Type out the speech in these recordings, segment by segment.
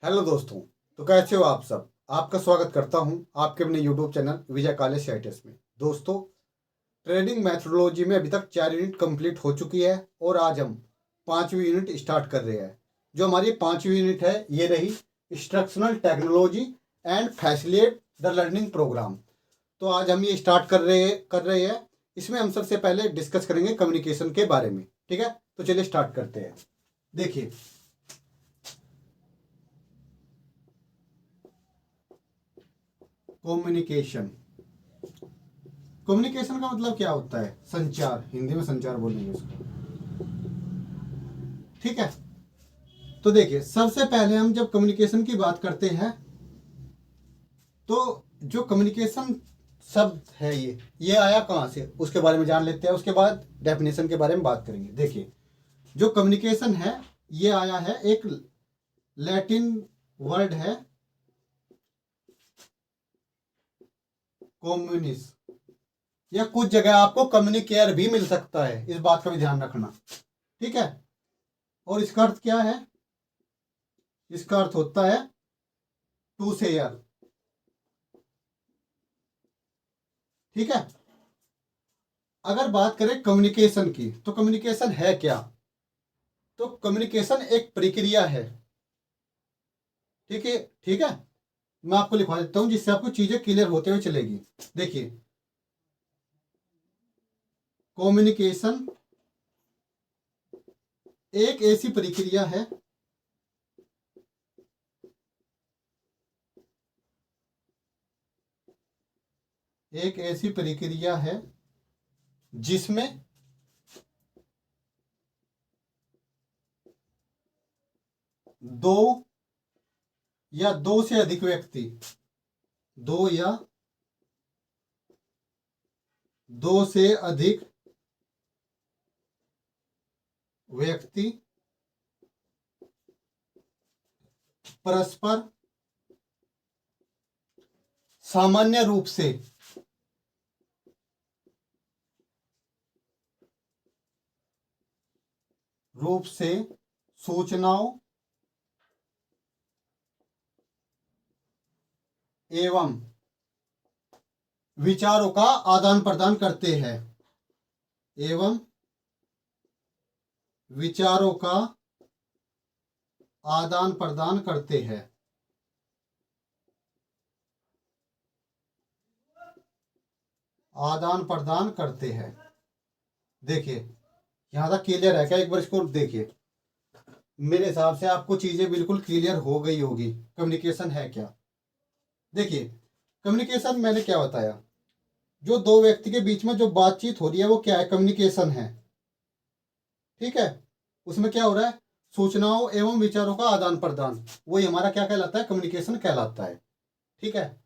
Hello दोस्तों। तो कैसे हो आप सब। आपका स्वागत करता हूं आपके अपने यूट्यूब चैनल विजय काले साइटिस में। दोस्तों, ट्रेडिंग मैथडोलॉजी में अभी तक 4 यूनिट कंप्लीट हो चुकी है और आज हम 5वीं यूनिट स्टार्ट कर रहे हैं। जो हमारी 5वीं यूनिट है ये रही instructional technology and facilitate the learning programme. तो आज हम ये स्टार्ट कर रहे हैं। इसमें हम सबसे पहले डिस्कस करेंगे कम्युनिकेशन के बारे में। ठीक है, तो चलिए स्टार्ट करते हैं। देखिए, कम्युनिकेशन कम्युनिकेशन का मतलब क्या होता है? संचार, हिंदी में संचार बोलेंगे उसको। ठीक है, तो देखिए, सबसे पहले हम जब कम्युनिकेशन की बात करते हैं तो जो कम्युनिकेशन शब्द है ये आया कहाँ से उसके बारे में जान लेते हैं। उसके बाद डेफिनेशन के बारे में बात करेंगे। देखिए, जो कम्युनिकेशन है ये आया है, एक लैटिन वर्ड है कम्युनिस, या कुछ जगह आपको कम्युनिकेयर भी मिल सकता है, इस बात का भी ध्यान रखना। ठीक है, और इसका अर्थ क्या है? इसका अर्थ होता है टू शेयर। ठीक है, अगर बात करें कम्युनिकेशन की तो कम्युनिकेशन है क्या? तो कम्युनिकेशन एक प्रक्रिया है। ठीक है, ठीक है, मैं आपको लिखवा देता हूं जिससे आपको चीजें क्लियर होते हुए चलेगी। देखिए, कम्युनिकेशन एक ऐसी प्रक्रिया है एक ऐसी प्रक्रिया है जिसमें दो या दो से अधिक व्यक्ति दो या दो से अधिक व्यक्ति परस्पर सामान्य रूप से सूचनाओं एवं विचारों का आदान प्रदान करते हैं एवं विचारों का आदान प्रदान करते हैं। आदान प्रदान करते हैं। देखिए, यहां तक क्लियर है क्या? एक बार इसको देखिए। मेरे हिसाब से आपको चीजें बिल्कुल क्लियर हो गई होगी कम्युनिकेशन है क्या। देखिए, कम्युनिकेशन मैंने क्या बताया, जो दो व्यक्ति के बीच में जो बातचीत हो रही है वो क्या है? कम्युनिकेशन है। ठीक है, उसमें क्या हो रहा है? सूचनाओं एवं विचारों का आदान प्रदान, वही हमारा क्या कहलाता है? कम्युनिकेशन कहलाता है। ठीक है,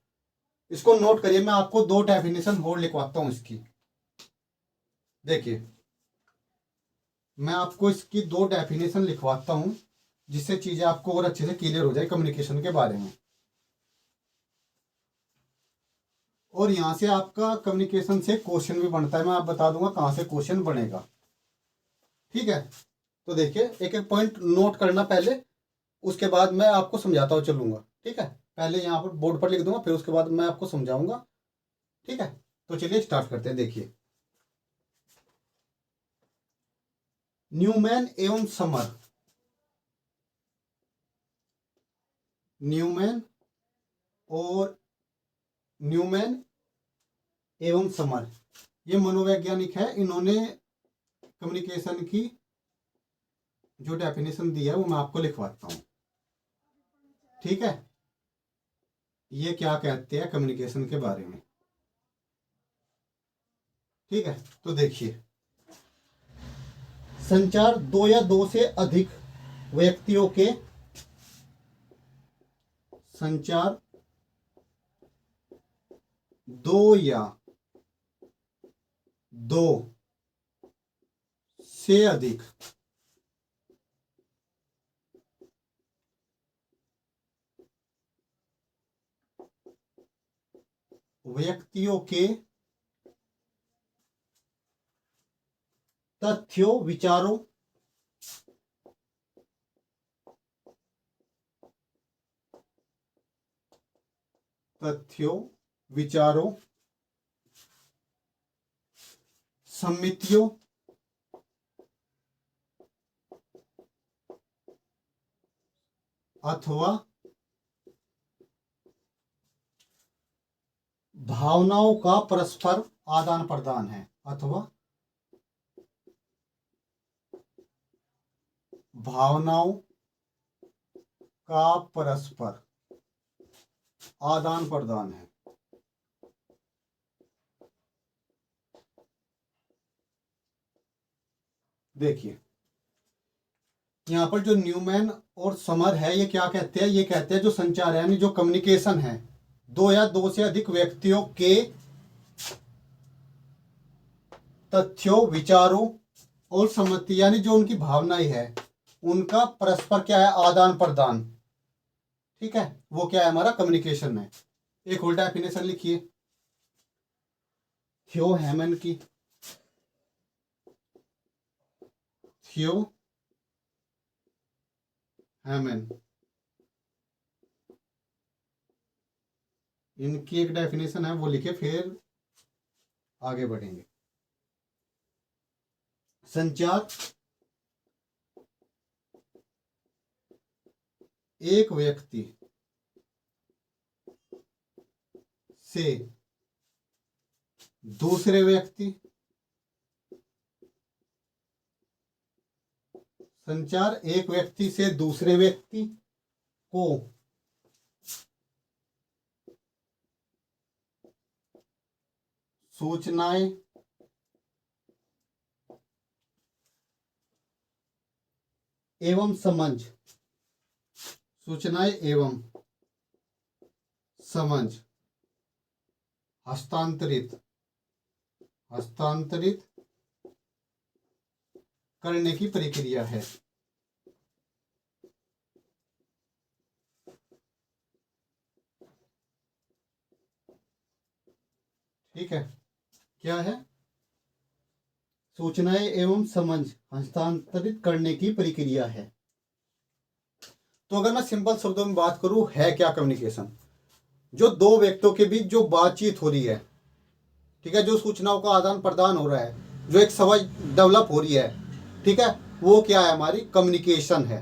इसको नोट करिए, मैं आपको दो डेफिनेशन और लिखवाता हूं इसकी। देखिए, मैं आपको इसकी दो डेफिनेशन लिखवाता हूं जिससे चीजें आपको और अच्छे से क्लियर हो जाए कम्युनिकेशन के बारे में। और यहां से आपका कम्युनिकेशन से क्वेश्चन भी बनता है, मैं आप बता दूंगा कहां से क्वेश्चन बनेगा। ठीक है, तो देखिए, एक एक पॉइंट नोट करना पहले, उसके बाद मैं आपको समझाता हुआ चलूंगा। ठीक है, पहले यहाँ पर बोर्ड पर लिख दूंगा, फिर उसके बाद मैं आपको समझाऊंगा। ठीक है, तो चलिए स्टार्ट करते हैं। देखिए, न्यूमैन एवं समर। न्यूमैन और न्यूमैन एवं समर, ये मनोवैज्ञानिक है। इन्होंने कम्युनिकेशन की जो डेफिनेशन दी है वो मैं आपको लिखवाता हूँ। ठीक है, ये क्या कहते हैं कम्युनिकेशन के बारे में। ठीक है, तो देखिए, संचार दो या दो से अधिक व्यक्तियों के संचार दो या दो से अधिक व्यक्तियों के तथ्यों, विचारों तथ्यों, विचारों, समितियों, अथवा भावनाओं का परस्पर आदान प्रदान है, अथवा भावनाओं का परस्पर आदान प्रदान है। देखिए यहाँ पर जो न्यूमैन और समर है ये क्या कहते हैं, ये कहते हैं जो संचार है यानी जो कम्युनिकेशन है दो या दो से अधिक व्यक्तियों के तथ्यों, विचारों और सम्मति यानी जो उनकी भावनाएं है उनका परस्पर क्या है, आदान प्रदान। ठीक है, वो क्या है, हमारा कम्युनिकेशन है। एक और डेफिनेशन लिखिए थियो हेमन की, थियो हेमन, इनकी एक डेफिनेशन है वो लिखे, फिर आगे बढ़ेंगे। संचार एक व्यक्ति से दूसरे व्यक्ति, संचार एक व्यक्ति से दूसरे व्यक्ति को सूचनाएं एवं समझ, सूचनाएं एवं समझ हस्तांतरित करने की प्रक्रिया है। ठीक है, क्या है, सूचनाएं एवं समझ हस्तांतरित करने की प्रक्रिया है। तो अगर मैं सिंपल शब्दों में बात करूं, है क्या कम्युनिकेशन, जो दो व्यक्तियों के बीच जो बातचीत हो रही है, ठीक है, जो सूचनाओं का आदान प्रदान हो रहा है, जो एक समझ डेवलप हो रही है, ठीक है, वो क्या है, हमारी कम्युनिकेशन है।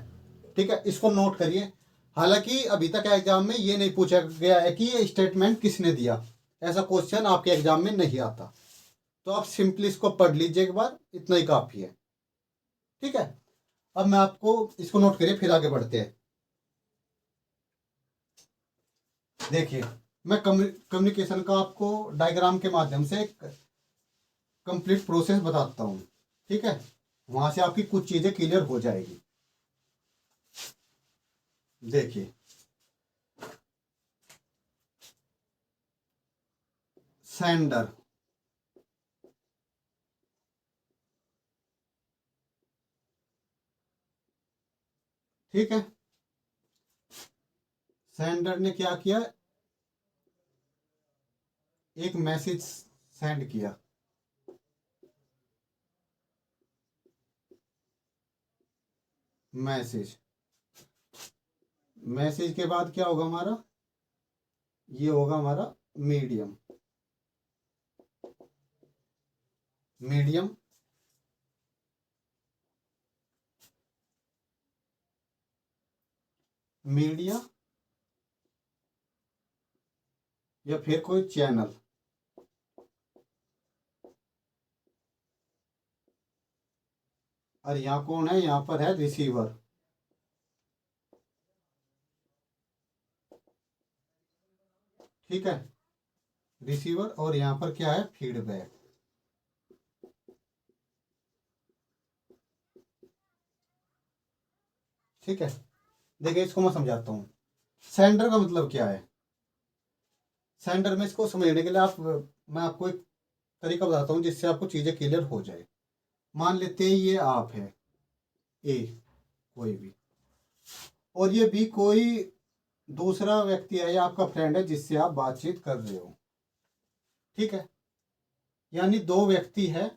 ठीक है, इसको नोट करिए। हालांकि अभी तक एग्जाम में ये नहीं पूछा गया है कि ये स्टेटमेंट किसने दिया, ऐसा क्वेश्चन आपके एग्जाम में नहीं आता, तो आप सिंपली इसको पढ़ लीजिए एक बार, इतना ही काफी है। ठीक है, अब मैं आपको इसको नोट करिए, फिर आगे बढ़ते हैं। देखिए मैं कम्युनिकेशन का आपको डायग्राम के माध्यम से एक कंप्लीट प्रोसेस बताता हूँ। ठीक है, वहां से आपकी कुछ चीजें क्लियर हो जाएगी। देखिए सेंडर, ठीक है, सेंडर ने क्या किया, एक मैसेज सेंड किया, मैसेज के बाद क्या होगा हमारा, ये होगा हमारा मीडियम, मीडिया या फिर कोई चैनल, और यहाँ कौन है, यहाँ पर है रिसीवर। ठीक है, रिसीवर, और यहाँ पर क्या है, फीडबैक। ठीक है, देखिए इसको मैं समझाता हूँ। सेंडर का मतलब क्या है, सेंडर में इसको समझने के लिए मैं आपको एक तरीका बताता हूँ जिससे आपको चीजें क्लियर हो जाए। मान लेते हैं ये आप है ए, कोई भी, और ये भी कोई दूसरा व्यक्ति है या आपका फ्रेंड है जिससे आप बातचीत कर रहे हो। ठीक है, यानी दो व्यक्ति है।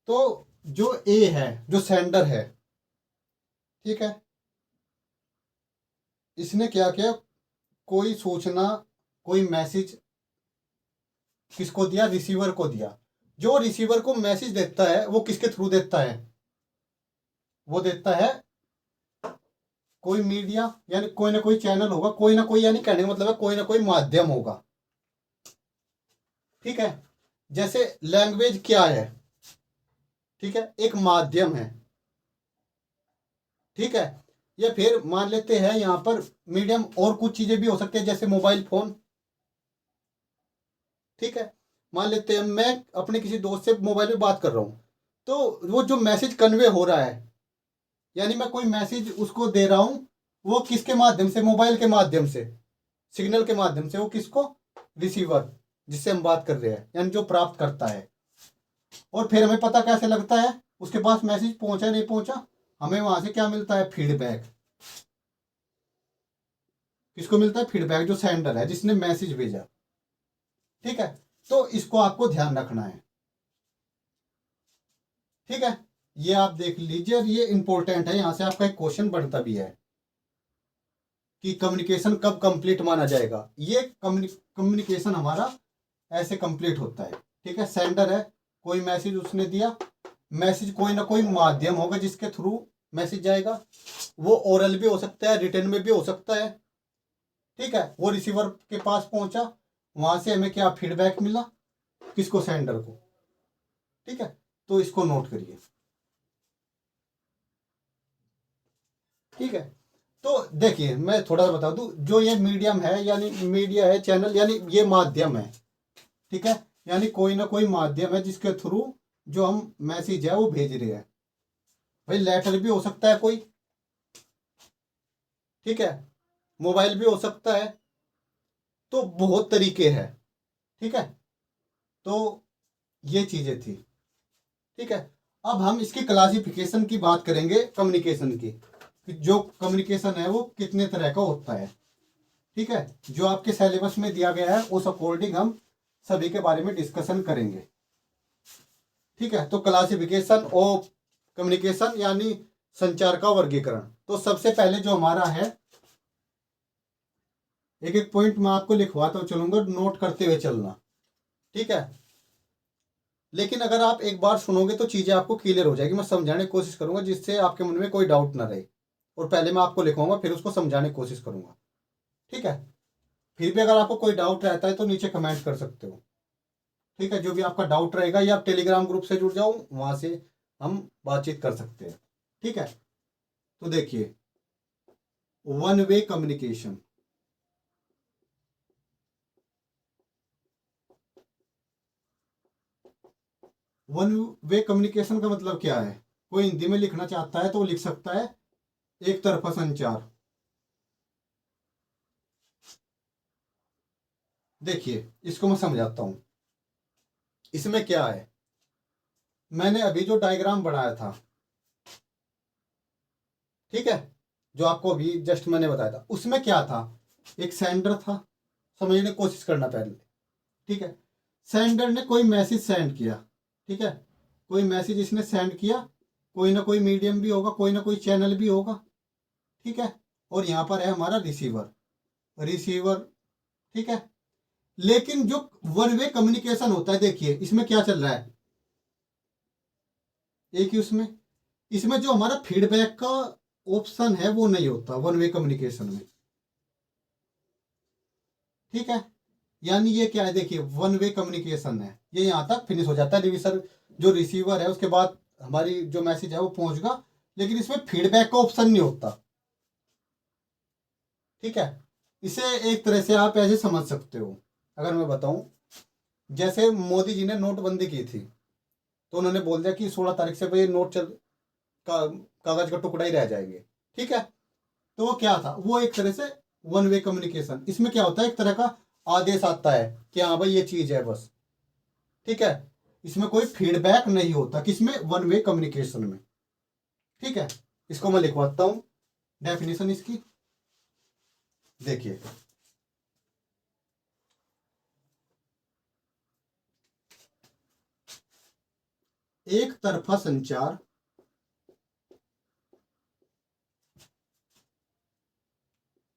तो जो ए है, जो सेंडर है, ठीक है, इसने क्या किया, कोई सूचना कोई मैसेज किसको दिया, रिसीवर को दिया। जो रिसीवर को मैसेज देता है वो किसके थ्रू देता है, वो देता है कोई मीडिया, यानी कोई ना कोई चैनल होगा, कोई ना कोई, यानी कहने का मतलब है कोई ना कोई माध्यम होगा। ठीक है, जैसे लैंग्वेज क्या है, ठीक है, एक माध्यम है। ठीक है, या फिर मान लेते हैं यहां पर मीडियम और कुछ चीजें भी हो सकती है, जैसे मोबाइल फोन। ठीक है, मान लेते हैं मैं अपने किसी दोस्त से मोबाइल पे बात कर रहा हूं, तो वो जो मैसेज कन्वे हो रहा है, यानी मैं कोई मैसेज उसको दे रहा हूं, वो किसके माध्यम से, मोबाइल के माध्यम से, सिग्नल के माध्यम से, वो किसको, रिसीवर, जिससे हम बात कर रहे हैं, यानी जो प्राप्त करता है। और फिर हमें पता कैसे लगता है उसके पास मैसेज पहुंचा नहीं पहुंचा, हमें वहां से क्या मिलता है, फीडबैक। किसको मिलता है, फीडबैक, जो सेंडर है जिसने मैसेज भेजा। ठीक है, तो इसको आपको ध्यान रखना है। ठीक है, ये आप देख लीजिए, और ये इंपॉर्टेंट है, यहां से आपका एक क्वेश्चन बनता भी है कि कम्युनिकेशन कब कंप्लीट माना जाएगा। ये कम्युनिकेशन हमारा ऐसे कंप्लीट होता है। ठीक है, सेंडर है, कोई मैसेज उसने दिया, मैसेज कोई ना कोई माध्यम होगा जिसके थ्रू मैसेज जाएगा, वो ओरल भी हो सकता है, रिटर्न में भी हो सकता है। ठीक है, वो रिसीवर के पास पहुंचा, वहां से हमें क्या फीडबैक मिला, किसको, सेंडर को। ठीक है, तो इसको नोट करिए। ठीक है, तो देखिए मैं थोड़ा सा बता दूं, जो ये मीडियम है, यानी मीडिया है, चैनल, यानी ये माध्यम है। ठीक है, यानी कोई ना कोई माध्यम है जिसके थ्रू जो हम मैसेज है वो भेज रहे हैं। भाई लेटर भी हो सकता है कोई, ठीक है, मोबाइल भी हो सकता है, तो बहुत तरीके हैं। ठीक है, तो ये चीजें थी। ठीक है, अब हम इसकी क्लासिफिकेशन की बात करेंगे, कम्युनिकेशन की, कि जो कम्युनिकेशन है वो कितने तरह का होता है। ठीक है, जो आपके सिलेबस में दिया गया है उस अकॉर्डिंग हम सभी के बारे में डिस्कशन करेंगे। ठीक है, तो क्लासिफिकेशन ऑफ कम्युनिकेशन यानी संचार का वर्गीकरण। तो सबसे पहले जो हमारा है, एक एक पॉइंट मैं आपको लिखवाता चलूंगा, नोट करते हुए चलना। ठीक है, लेकिन अगर आप एक बार सुनोगे तो चीजें आपको क्लियर हो जाएगी। मैं समझाने की कोशिश करूंगा जिससे आपके मन में कोई डाउट ना रहे, और पहले मैं आपको लिखवाऊंगा फिर उसको समझाने की कोशिश करूंगा। ठीक है, फिर भी अगर आपको कोई डाउट रहता है तो नीचे कमेंट कर सकते हो। ठीक है, जो भी आपका डाउट रहेगा, या आप टेलीग्राम ग्रुप से जुड़ जाओ, वहां से हम बातचीत कर सकते हैं। ठीक है, तो देखिए, one way communication. One way communication का मतलब क्या है, कोई हिंदी में लिखना चाहता है तो वो लिख सकता है एक तरफा संचार। देखिए इसको मैं समझाता हूं, इसमें क्या है, मैंने अभी जो डायग्राम बनाया था, ठीक है, जो आपको अभी जस्ट मैंने बताया था, उसमें क्या था, एक सेंडर था। समझने की कोशिश करना पहले। ठीक है, सेंडर ने कोई मैसेज सेंड किया। ठीक है, कोई मैसेज इसने सेंड किया, कोई ना कोई मीडियम भी होगा, कोई ना कोई चैनल भी होगा। ठीक है, और यहाँ पर है हमारा रिसीवर, रिसीवर। ठीक है, लेकिन जो वन वे कम्युनिकेशन होता है, देखिए इसमें क्या चल रहा है, एक ही उसमें, इसमें जो हमारा फीडबैक का ऑप्शन है वो नहीं होता वन वे कम्युनिकेशन में। ठीक है, यानी ये क्या है, देखिए वन वे कम्युनिकेशन है, ये यहाँ तक फिनिश हो जाता है, रिसीवर, जो रिसीवर है उसके बाद हमारी जो मैसेज है वो पहुंचगा, लेकिन इसमें फीडबैक का ऑप्शन नहीं होता। ठीक है, इसे एक तरह से आप ऐसे समझ सकते हो, अगर मैं बताऊं, जैसे मोदी जी ने नोटबंदी की थी, तो उन्होंने बोल दिया कि 16 तारीख से भाई नोट चल, का, कागज का टुकड़ा ही रह जाएंगे। ठीक है, तो वो क्या था, वो एक तरह से वन वे कम्युनिकेशन, इसमें क्या होता है, एक तरह का आदेश आता है कि हाँ भाई ये चीज है बस। ठीक है, इसमें कोई फीडबैक नहीं होता, किसमें, वन वे कम्युनिकेशन में। ठीक है, इसको मैं लिखवाता हूं, डेफिनेशन इसकी, देखिए, एक तरफा संचार,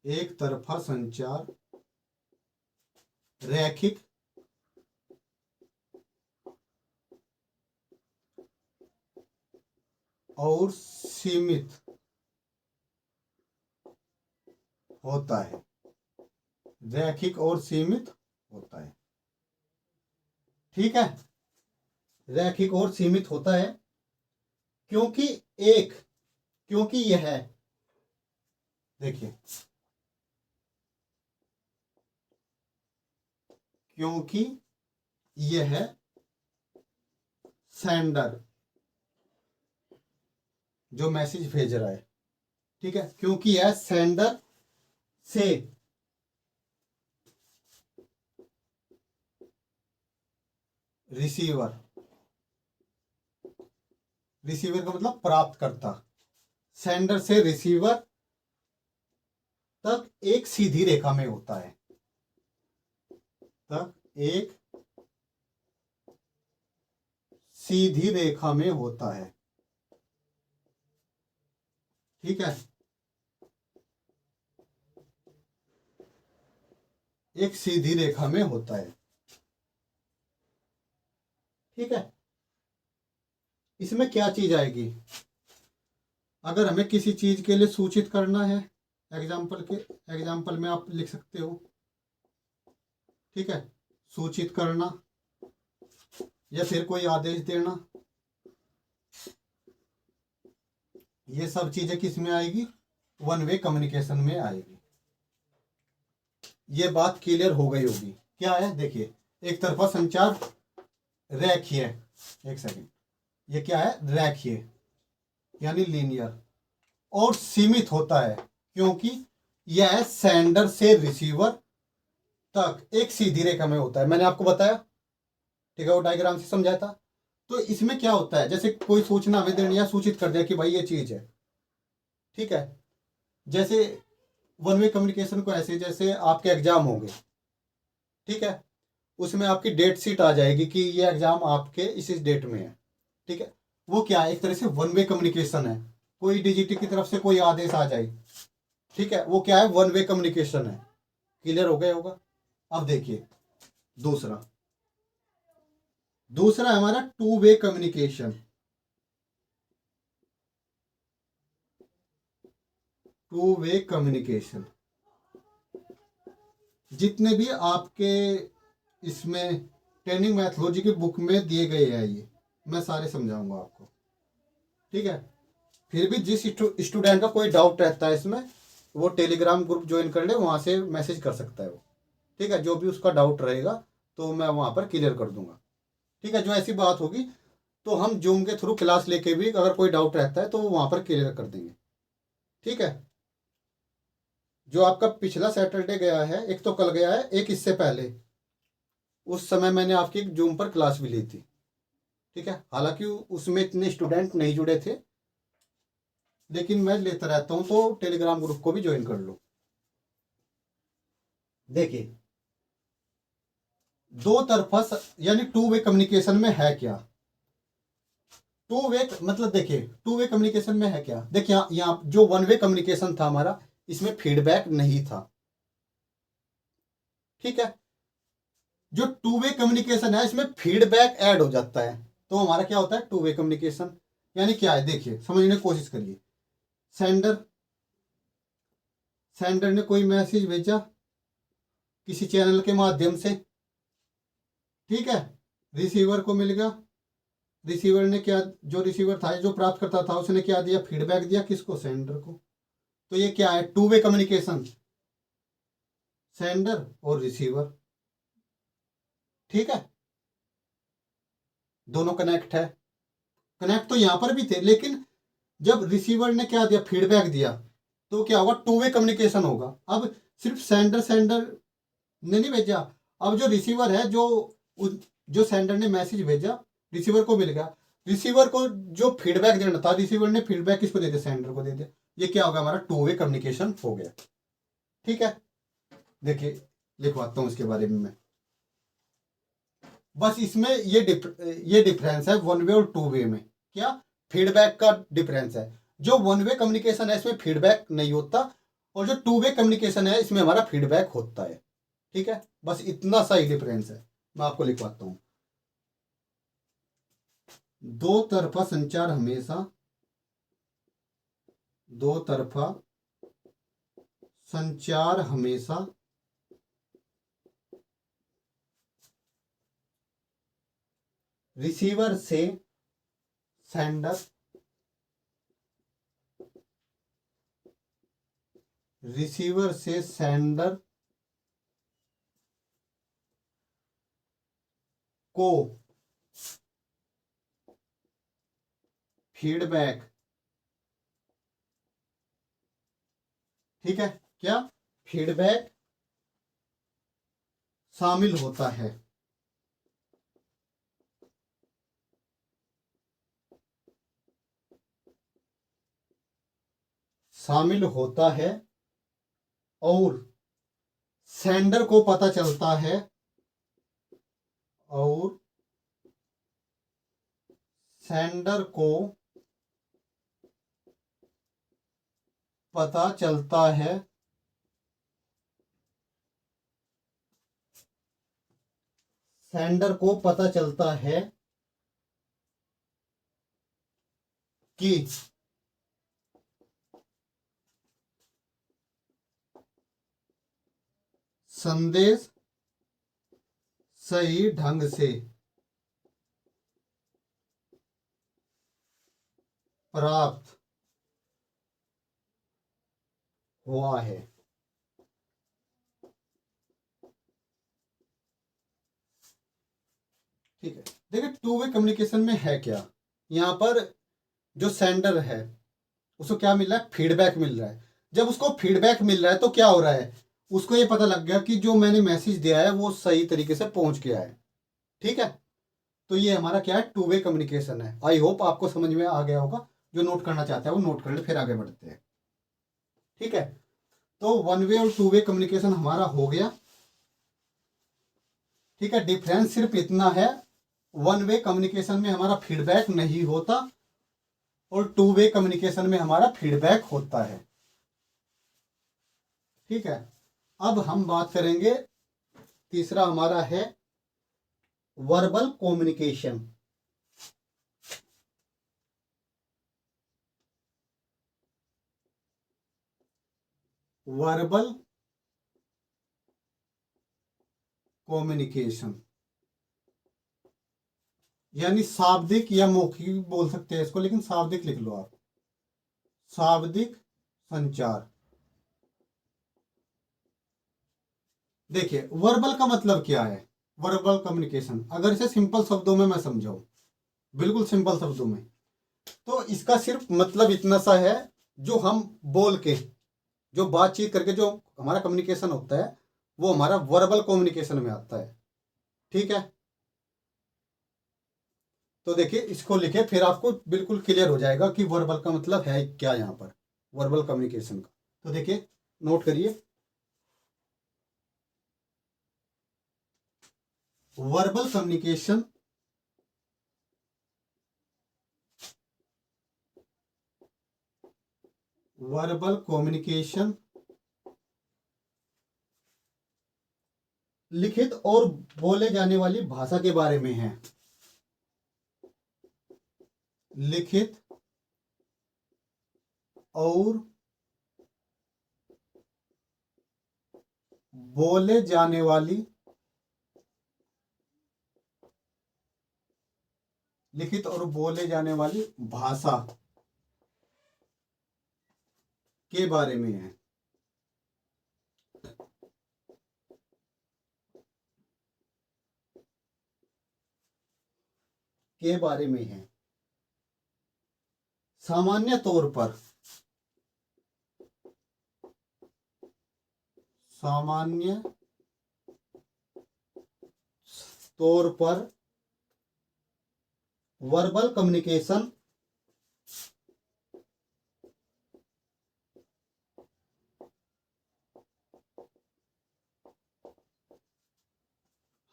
एक तरफा संचार रैखिक और सीमित होता है। रैखिक और सीमित होता है। ठीक है, रैखिक और सीमित होता है क्योंकि क्योंकि यह देखिए, क्योंकि यह सेंडर जो मैसेज भेज रहा है, ठीक है, क्योंकि यह सेंडर से रिसीवर का मतलब प्राप्तकर्ता, सेंडर से रिसीवर तक एक सीधी रेखा में होता है। तक एक सीधी रेखा में होता है। ठीक है, एक सीधी रेखा में होता है। ठीक है, इसमें क्या चीज आएगी? अगर हमें किसी चीज के लिए सूचित करना है, एग्जाम्पल में आप लिख सकते हो। ठीक है, सूचित करना या फिर कोई आदेश देना, ये सब चीजें किस में आएगी? वन वे कम्युनिकेशन में आएगी। ये बात क्लियर हो गई होगी। क्या है, देखिए, एक तरफा संचार रेखीय, एक सेकंड, ये क्या है? रेखीय यानी लीनियर, और सीमित होता है क्योंकि यह सेंडर से रिसीवर तक एक सीधी रेखा में होता है। मैंने आपको बताया, ठीक है, वो डायग्राम से समझाया था। तो इसमें क्या होता है, जैसे कोई सूचना हमें देनी या सूचित कर दिया कि भाई ये चीज है। ठीक है, जैसे वन वे कम्युनिकेशन को ऐसे, जैसे आपके एग्जाम होंगे, ठीक है, उसमें आपकी डेट शीट आ जाएगी कि ये एग्जाम आपके इस डेट में है। ठीक है, वो क्या है? एक तरह से वन वे कम्युनिकेशन है। कोई डीजीटी की तरफ से कोई आदेश आ जाए, ठीक है, वो क्या है? वन वे कम्युनिकेशन है। क्लियर हो गया होगा? अब देखिए दूसरा है हमारा two way communication. Two way communication जितने भी आपके इसमें ट्रेनिंग मैथोलॉजी की बुक में दिए गए हैं, ये मैं सारे समझाऊंगा आपको। ठीक है, फिर भी जिस स्टूडेंट का कोई डाउट रहता है इसमें, वो टेलीग्राम ग्रुप ज्वाइन कर ले, वहां से मैसेज कर सकता है वो। ठीक है, जो भी उसका डाउट रहेगा तो मैं वहां पर क्लियर कर दूंगा। ठीक है, जो ऐसी बात होगी तो हम जूम के थ्रू क्लास लेके भी अगर कोई डाउट रहता है तो वो वहां पर क्लियर कर देंगे। ठीक है, जो आपका पिछला सैटरडे गया है, एक तो कल गया है, एक इससे पहले, उस समय मैंने आपकी जूम पर क्लास भी ली थी। ठीक है, हालांकि उसमें इतने स्टूडेंट नहीं जुड़े थे, लेकिन मैं लेता रहता हूं, तो टेलीग्राम ग्रुप को भी ज्वाइन कर लो। देखिए, दो तरफा यानी टू वे कम्युनिकेशन में है क्या? टू वे मतलब देखिए, टू वे कम्युनिकेशन में है क्या? देखिए, यहाँ जो वन वे कम्युनिकेशन था हमारा, इसमें फीडबैक नहीं था। ठीक है, जो टू वे कम्युनिकेशन है इसमें फीडबैक ऐड हो जाता है, तो हमारा क्या होता है? Two way communication. यानी क्या है, देखिए समझने की कोशिश करिए। सेंडर सेंडर ने कोई मैसेज भेजा किसी चैनल के माध्यम से, ठीक है, रिसीवर को मिल गया। रिसीवर ने क्या, जो रिसीवर था, जो प्राप्त करता था, उसने क्या दिया? फीडबैक दिया। किसको? सेंडर को। तो ये क्या है? टू वे कम्युनिकेशन, सेंडर और रिसीवर। ठीक है, दोनों कनेक्ट है। कनेक्ट तो यहां पर भी थे, लेकिन जब रिसीवर ने क्या दिया? फीडबैक दिया, तो क्या होगा? टू वे कम्युनिकेशन होगा। अब सिर्फ सेंडर ने नहीं भेजा, अब जो रिसीवर है, जो सेंडर ने मैसेज भेजा, रिसीवर को मिल गया। रिसीवर को जो फीडबैक देना था, रिसीवर ने फीडबैक किसको दे दिया? सेंडर को दे दिया। ये क्या होगा? हमारा टू वे कम्युनिकेशन हो गया। ठीक है, देखिए लिखवाता हूं इसके बारे में मैं, बस इसमें ये डिफरेंस है वन वे और टू वे में। क्या? फीडबैक का डिफरेंस है। जो वन वे कम्युनिकेशन है इसमें फीडबैक नहीं होता, और जो टू वे कम्युनिकेशन है इसमें हमारा फीडबैक होता है। ठीक है, बस इतना सा ही डिफरेंस है। मैं आपको लिखवाता हूं। दो तरफा संचार हमेशा, दो तरफा संचार हमेशा रिसीवर से सेंडर, रिसीवर से सेंडर को फीडबैक, ठीक है, क्या फीडबैक शामिल होता है। शामिल होता है और सेंडर को पता चलता है, और सेंडर को पता चलता है सेंडर को पता चलता है कि संदेश सही ढंग से प्राप्त हुआ है। ठीक है, देखिए टू वे कम्युनिकेशन में है क्या, यहाँ पर जो सेंडर है उसको क्या मिल रहा है, फीडबैक मिल रहा है। जब उसको फीडबैक मिल रहा है तो क्या हो रहा है, उसको ये पता लग गया कि जो मैंने मैसेज दिया है वो सही तरीके से पहुंच गया है। ठीक है, तो ये हमारा क्या है, टू वे कम्युनिकेशन है। आई होप आपको समझ में आ गया होगा। जो नोट करना चाहता है वो नोट कर ले, फिर आगे बढ़ते हैं। ठीक है, तो वन वे और टू वे कम्युनिकेशन हमारा हो गया। ठीक है, डिफरेंस सिर्फ इतना है, वन वे कम्युनिकेशन में हमारा फीडबैक नहीं होता और टू वे कम्युनिकेशन में हमारा फीडबैक होता है। ठीक है, अब हम बात करेंगे, तीसरा हमारा है वर्बल कम्युनिकेशन। वर्बल कम्युनिकेशन यानी शाब्दिक या मौखिक बोल सकते हैं इसको, लेकिन शाब्दिक लिख लो आप, शाब्दिक संचार। देखिए वर्बल का मतलब क्या है, वर्बल कम्युनिकेशन अगर इसे सिंपल शब्दों में मैं समझाऊं, बिल्कुल सिंपल शब्दों में, तो इसका सिर्फ मतलब इतना सा है, जो हम बोल के, जो बातचीत करके जो हमारा कम्युनिकेशन होता है वो हमारा वर्बल कम्युनिकेशन में आता है। ठीक है, तो देखिए इसको लिखे, फिर आपको बिल्कुल क्लियर हो जाएगा कि वर्बल का मतलब है क्या यहाँ पर, वर्बल कम्युनिकेशन का। तो देखिए नोट करिए, वर्बल कम्युनिकेशन वर्बल कम्युनिकेशन लिखित और बोले जाने वाली भाषा के बारे में है। लिखित और बोले जाने वाली, लिखित और बोले जाने वाली भाषा के बारे में है। के बारे में है। सामान्य तौर पर, सामान्य तौर पर वर्बल कम्युनिकेशन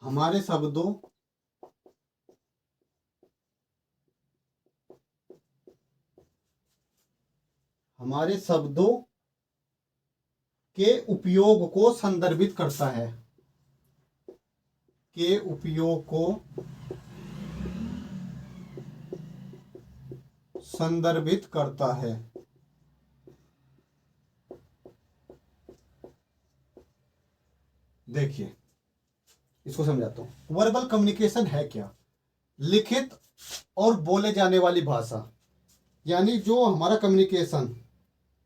हमारे शब्दों, के उपयोग को संदर्भित करता है। के उपयोग को संदर्भित करता है। देखिए, इसको समझाता हूं। वर्बल कम्युनिकेशन है क्या? लिखित और बोले जाने वाली भाषा, यानी जो हमारा कम्युनिकेशन,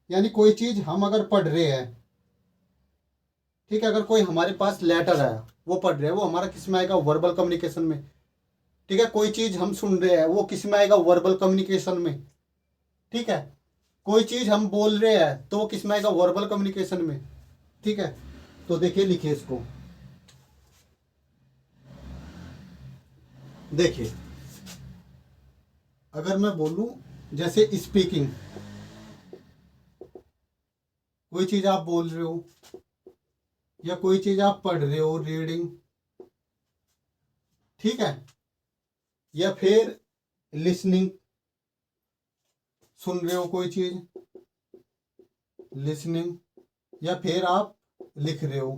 यानी कोई चीज हम अगर पढ़ रहे हैं, ठीक है, अगर कोई हमारे पास लेटर आया वो पढ़ रहे हैं, वो हमारा किस में आएगा? वर्बल कम्युनिकेशन में। ठीक है, कोई चीज हम सुन रहे हैं वो किस में आएगा? वर्बल कम्युनिकेशन में। ठीक है, कोई चीज हम बोल रहे हैं तो वो किस में आएगा? वर्बल कम्युनिकेशन में। ठीक है, तो देखिए, लिखिए इसको। देखिए, अगर मैं बोलूं जैसे स्पीकिंग, कोई चीज आप बोल रहे हो या कोई चीज आप पढ़ रहे हो, रीडिंग, ठीक है, या फिर लिसनिंग, सुन रहे हो कोई चीज, लिसनिंग, या फिर आप लिख रहे हो,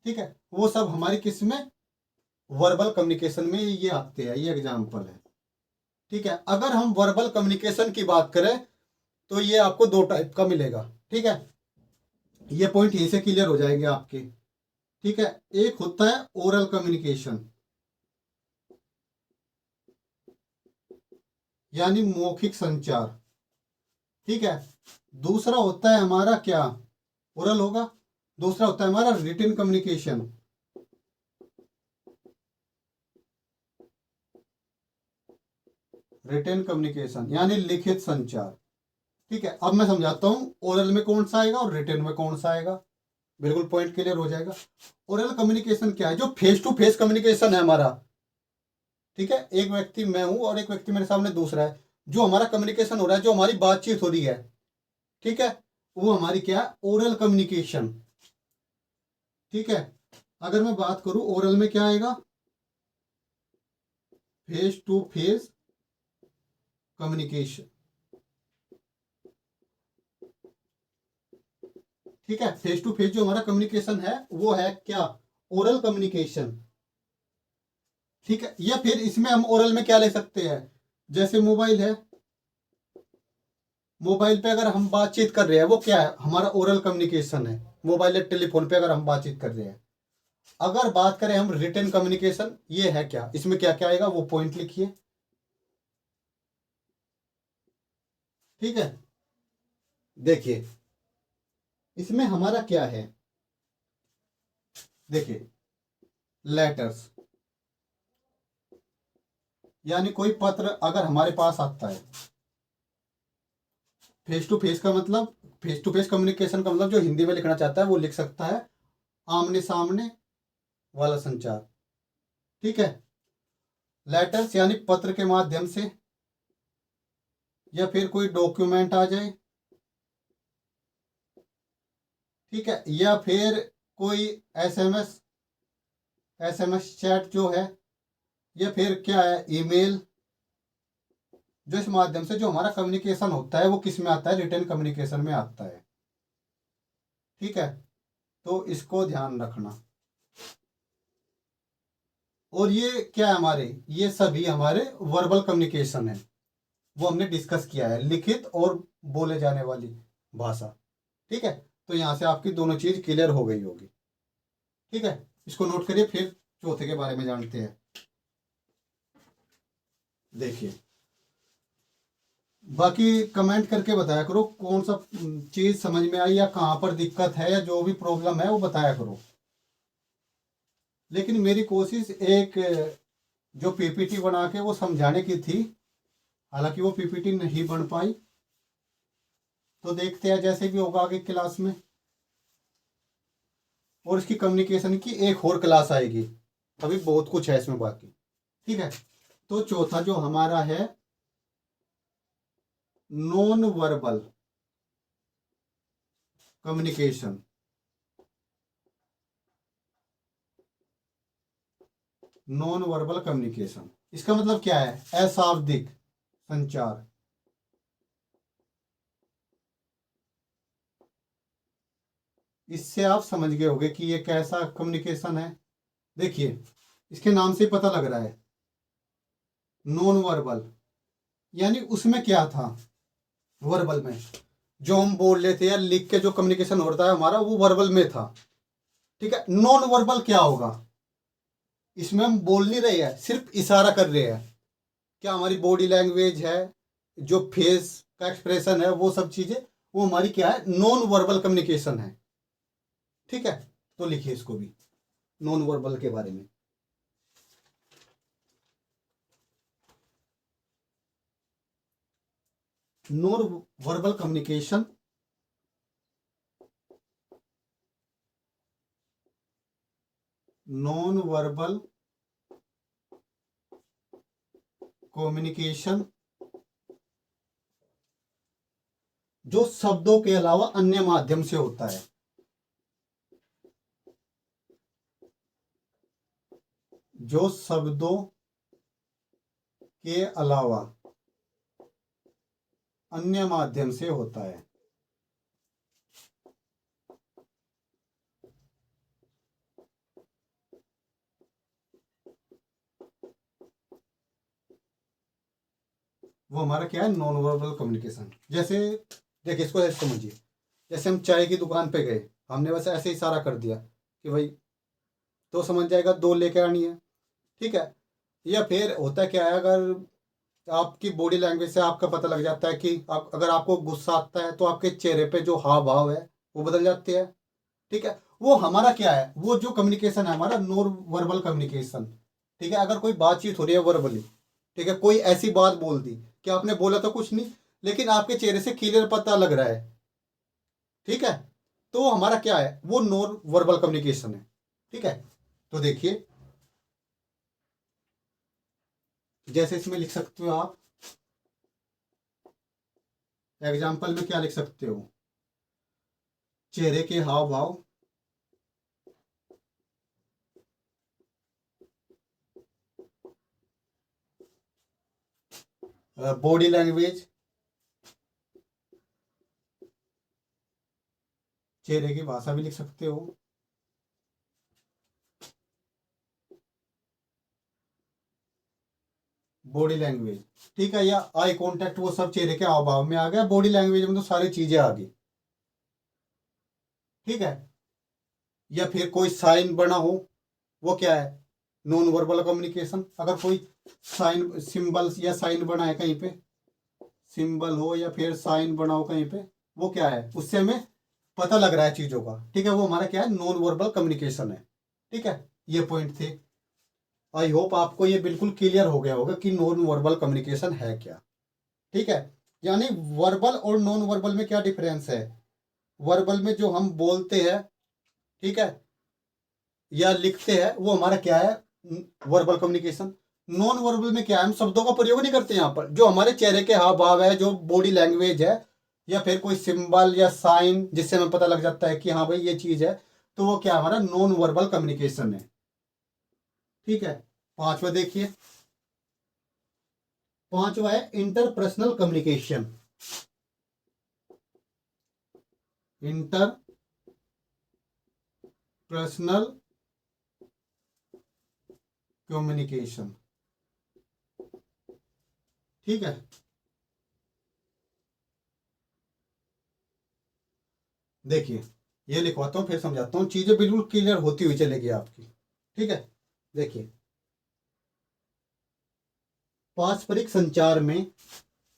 ठीक है, वो सब हमारी किस में? वर्बल कम्युनिकेशन में ये आते हैं, ये एग्जाम्पल है। ठीक है, अगर हम वर्बल कम्युनिकेशन की बात करें तो ये आपको दो टाइप का मिलेगा। ठीक है, ये पॉइंट यहीं से क्लियर हो जाएंगे आपके। ठीक है, एक होता है ओरल कम्युनिकेशन, यानी मौखिक संचार। ठीक है, दूसरा होता है हमारा क्या? ओरल होगा। दूसरा होता है हमारा रिटन कम्युनिकेशन। रिटन कम्युनिकेशन यानी लिखित संचार। ठीक है, अब मैं समझाता हूं ओरल में कौन सा आएगा और रिटन में कौन सा आएगा, बिल्कुल पॉइंट क्लियर हो जाएगा। ओरल कम्युनिकेशन क्या है? जो फेस टू फेस कम्युनिकेशन है हमारा। ठीक है, एक व्यक्ति मैं हूं और एक व्यक्ति मेरे सामने दूसरा है, जो हमारा कम्युनिकेशन हो रहा है, जो हमारी बातचीत हो रही है, ठीक है, वो हमारी क्या? Oral communication. ठीक है, अगर मैं बात करूं ओरल में क्या आएगा? Face to face communication. ठीक है, फेस टू फेस जो हमारा कम्युनिकेशन है वो है क्या? Oral communication. ठीक है, या फिर इसमें हम ओरल में क्या ले सकते हैं? जैसे मोबाइल है, मोबाइल पे अगर हम बातचीत कर रहे हैं वो क्या है? हमारा ओरल कम्युनिकेशन है। मोबाइल या टेलीफोन पे अगर हम बातचीत कर रहे हैं। अगर बात करें हम रिटन कम्युनिकेशन, ये है क्या? इसमें क्या क्या आएगा वो पॉइंट लिखिए। ठीक है, देखिए, इसमें हमारा क्या है? देखिए, लेटर्स, यानी कोई पत्र अगर हमारे पास आता है, फेस टू फेस का मतलब, फेस टू फेस कम्युनिकेशन का मतलब जो हिंदी में लिखना चाहता है वो लिख सकता है, आमने सामने वाला संचार। ठीक है, लेटर्स यानी पत्र के माध्यम से, या फिर कोई डॉक्यूमेंट आ जाए, ठीक है, या फिर कोई एसएमएस, एसएमएस चैट जो है, या फिर क्या है? ईमेल, जो इस माध्यम से जो हमारा कम्युनिकेशन होता है वो किस में आता है? रिटन कम्युनिकेशन में आता है। ठीक है, तो इसको ध्यान रखना। और ये क्या है हमारे? ये सभी हमारे वर्बल कम्युनिकेशन है, वो हमने डिस्कस किया है, लिखित और बोले जाने वाली भाषा। ठीक है, तो यहां से आपकी दोनों चीज क्लियर हो गई होगी। ठीक है, इसको नोट करिए, फिर चौथे के बारे में जानते हैं। देखिए, बाकी कमेंट करके बताया करो कौन सा चीज समझ में आई, या कहाँ पर दिक्कत है, या जो भी प्रॉब्लम है वो बताया करो। लेकिन मेरी कोशिश एक जो पीपीटी बना के वो समझाने की थी, हालांकि वो पीपीटी नहीं बन पाई, तो देखते हैं जैसे भी होगा आगे क्लास में। और इसकी कम्युनिकेशन की एक और क्लास आएगी, अभी बहुत कुछ है इसमें बाकी। ठीक है, तो चौथा जो हमारा है, non verbal communication. Non verbal communication, इसका मतलब क्या है? अशाब्दिक संचार। इससे आप समझ गए होंगे कि ये कैसा कम्युनिकेशन है। देखिए इसके नाम से पता लग रहा है नॉन वर्बल, यानी उसमें क्या था, वर्बल में जो हम बोल लेते हैं लिख के जो कम्युनिकेशन होता है हमारा वो वर्बल में था। ठीक है, नॉन वर्बल क्या होगा, इसमें हम बोल नहीं रहे हैं, सिर्फ इशारा कर रहे हैं। क्या हमारी बॉडी लैंग्वेज है, जो फेस का एक्सप्रेशन है, वो सब चीजें वो हमारी क्या है, नॉन वर्बल कम्युनिकेशन है। ठीक है, तो लिखिए इसको भी नॉन वर्बल के बारे में। Non verbal communication non verbal communication जो शब्दों के अलावा अन्य माध्यम से होता है। जो शब्दों के अलावा अन्य माध्यम से होता है। वो हमारा क्या है, नॉन वर्बल कम्युनिकेशन। जैसे देखिए इसको ऐसे समझिए, जैसे हम चाय की दुकान पे गए, हमने बस ऐसे इशारा कर दिया कि भाई, तो समझ जाएगा दो लेके आनी है। ठीक है, या फिर होता क्या है, अगर आपकी बॉडी लैंग्वेज से आपका पता लग जाता है कि आप, अगर आपको गुस्सा आता है तो आपके चेहरे पे जो हाव भाव है वो बदल जाते हैं। ठीक है, वो हमारा क्या है, वो जो कम्युनिकेशन है हमारा नॉन वर्बल कम्युनिकेशन। ठीक है, अगर कोई बातचीत हो रही है वर्बली, ठीक है, कोई ऐसी बात बोल दी कि आपने बोला तो कुछ नहीं, लेकिन आपके चेहरे से क्लियर पता लग रहा है। ठीक है, तो हमारा क्या है, वो नॉन वर्बल कम्युनिकेशन है। ठीक है, तो देखिए जैसे इसमें लिख सकते हो आप, एग्जाम्पल में क्या लिख सकते हो, चेहरे के हाव भाव, बॉडी लैंग्वेज, चेहरे की भाषा भी लिख सकते हो, बॉडी लैंग्वेज। ठीक है, या आई कांटेक्ट, वो सब चेहरे के हाव भाव में आ गया, बॉडी लैंग्वेज में तो सारी चीजें आ गई। ठीक है, या फिर कोई साइन बना हो, वो क्या है, नॉन वर्बल कम्युनिकेशन। अगर कोई साइन सिंबल या साइन बना है कहीं पे, सिंबल हो या फिर साइन बना हो कहीं पे, वो क्या है, उससे हमें पता लग रहा है चीजों का। ठीक है, वो हमारा क्या है, नॉन वर्बल कम्युनिकेशन है। ठीक है, ये पॉइंट थे। आई होप आपको ये बिल्कुल क्लियर हो गया होगा कि नॉन वर्बल कम्युनिकेशन है क्या। ठीक है, यानी वर्बल और नॉन वर्बल में क्या डिफरेंस है। वर्बल में जो हम बोलते हैं, ठीक है, या लिखते हैं, वो हमारा क्या है, वर्बल कम्युनिकेशन। नॉन वर्बल में क्या है, हम शब्दों का प्रयोग नहीं करते यहाँ पर, जो हमारे चेहरे के हाव भाव है, जो बॉडी लैंग्वेज है, या फिर कोई सिंबल या साइन जिससे हमें पता लग जाता है कि हाँ भाई ये चीज है, तो वो क्या हमारा नॉन वर्बल कम्युनिकेशन है। ठीक है, पांचवा देखिए, पांचवा है इंटरपर्सनल कम्युनिकेशन। Interpersonal communication. ठीक है, देखिए ये लिखवाता हूँ फिर समझाता हूँ, चीजें बिल्कुल क्लियर होती हुई चलेगी आपकी। ठीक है, देखिए पारस्परिक संचार में,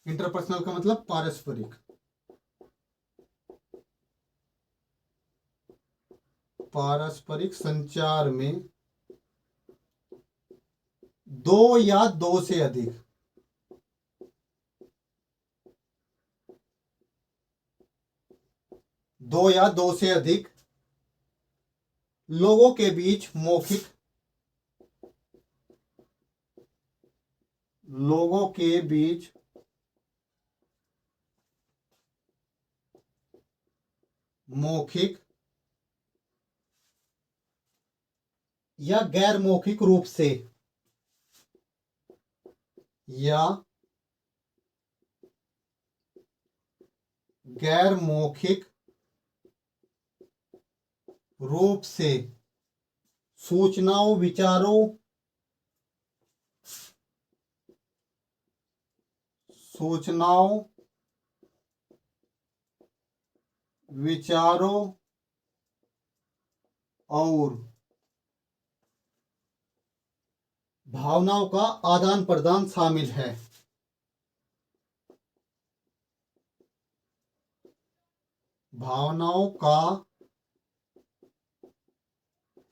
इंटरपर्सनल का मतलब पारस्परिक, पारस्परिक संचार में दो या दो से अधिक, दो या दो से अधिक लोगों के बीच मौखिक, लोगों के बीच मौखिक या गैर मौखिक रूप से, या गैर मौखिक रूप से सूचनाओं, विचारों, सूचनाओं, विचारों और भावनाओं का आदान प्रदान शामिल है। भावनाओं का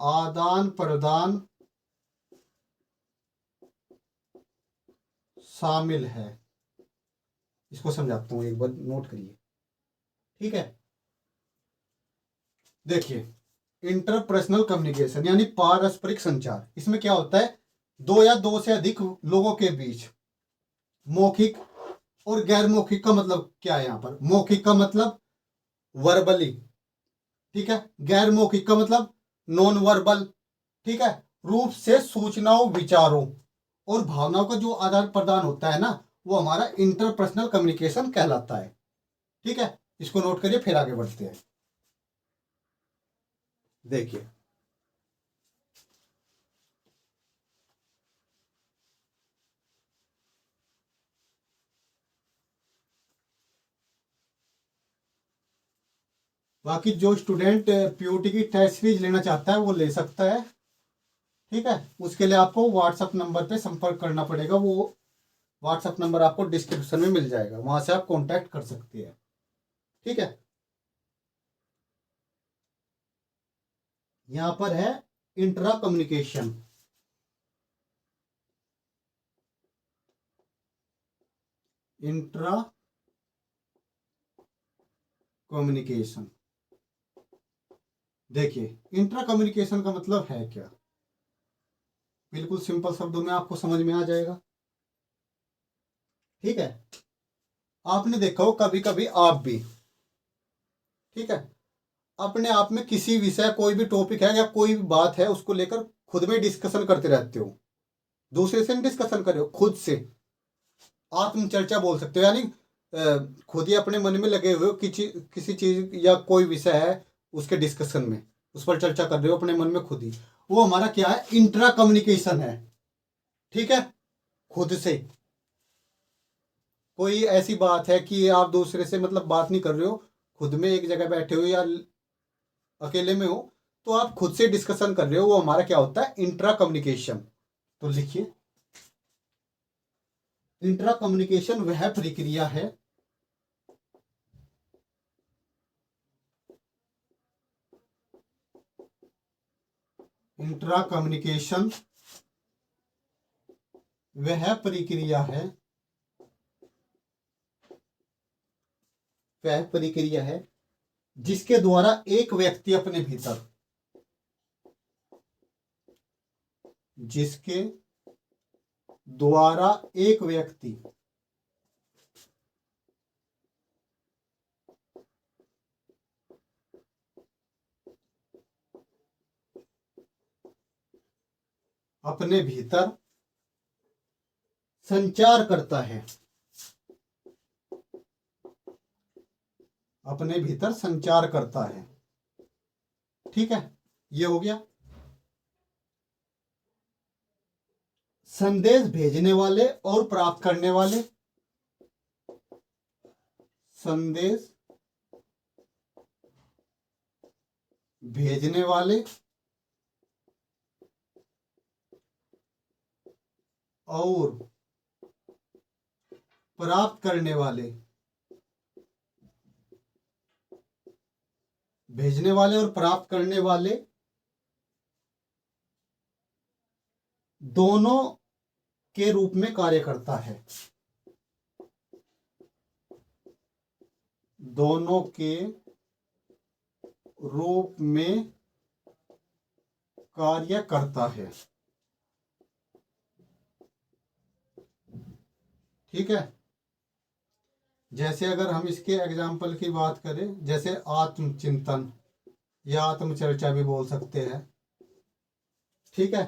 आदान प्रदान शामिल है। इसको समझाता हूं, एक बार नोट करिए, ठीक है। देखिए, इंटरपर्सनल कम्युनिकेशन यानी पारस्परिक संचार, इसमें क्या होता है, दो या दो से अधिक लोगों के बीच मौखिक और गैर मौखिक का मतलब क्या है। यहां पर मौखिक का मतलब वर्बली, ठीक है, गैर मौखिक का मतलब नॉन वर्बल, ठीक है, रूप से सूचनाओं, विचारों और भावनाओं का जो आदान प्रदान होता है ना, वो हमारा इंटरपर्सनल कम्युनिकेशन कहलाता है, ठीक है। इसको नोट करिए, फिर आगे बढ़ते हैं। देखिए, बाकी जो स्टूडेंट पीओटी की टेस्ट सीरीज लेना चाहता है वो ले सकता है, ठीक है। उसके लिए आपको व्हाट्सएप नंबर पे संपर्क करना पड़ेगा। वो व्हाट्सएप नंबर आपको डिस्क्रिप्शन में मिल जाएगा, वहां से आप कांटेक्ट कर सकते हैं, ठीक है। यहां पर है इंट्रा कम्युनिकेशन। इंट्रा कम्युनिकेशन, देखिए, इंट्रा कम्युनिकेशन का मतलब है क्या, बिल्कुल सिंपल शब्दों में आपको समझ में आ जाएगा, ठीक है। आपने देखा हो कभी कभी आप भी, ठीक है, अपने आप में किसी विषय, कोई भी टॉपिक है या कोई भी बात है, उसको लेकर खुद में डिस्कशन करते रहते हो। दूसरे से डिस्कशन करे हो, खुद से आत्मचर्चा बोल सकते हो, यानी खुद ही अपने मन में लगे हुए हो किसी चीज या कोई विषय है, उसके डिस्कशन में उस पर चर्चा कर रहे हो अपने मन में खुद ही। वो हमारा क्या है, इंट्रा कम्युनिकेशन है, ठीक है। खुद से कोई ऐसी बात है कि आप दूसरे से मतलब बात नहीं कर रहे हो, खुद में एक जगह बैठे हो या अकेले में हो, तो आप खुद से डिस्कशन कर रहे हो, वो हमारा क्या होता है, इंट्रा कम्युनिकेशन। तो लिखिए, इंट्रा कम्युनिकेशन वह प्रक्रिया है इंट्रा कम्युनिकेशन वह प्रक्रिया है वह प्रक्रिया है जिसके द्वारा एक व्यक्ति अपने भीतर, जिसके द्वारा एक व्यक्ति अपने भीतर संचार करता है, अपने भीतर संचार करता है, ठीक है। ये हो गया। संदेश भेजने वाले और प्राप्त करने वाले, संदेश भेजने वाले और प्राप्त करने वाले, भेजने वाले और प्राप्त करने वाले दोनों के रूप में कार्य करता है, दोनों के रूप में कार्य करता है, ठीक है। जैसे अगर हम इसके एग्जाम्पल की बात करें, जैसे आत्मचिंतन या आत्मचर्चा भी बोल सकते हैं, ठीक है।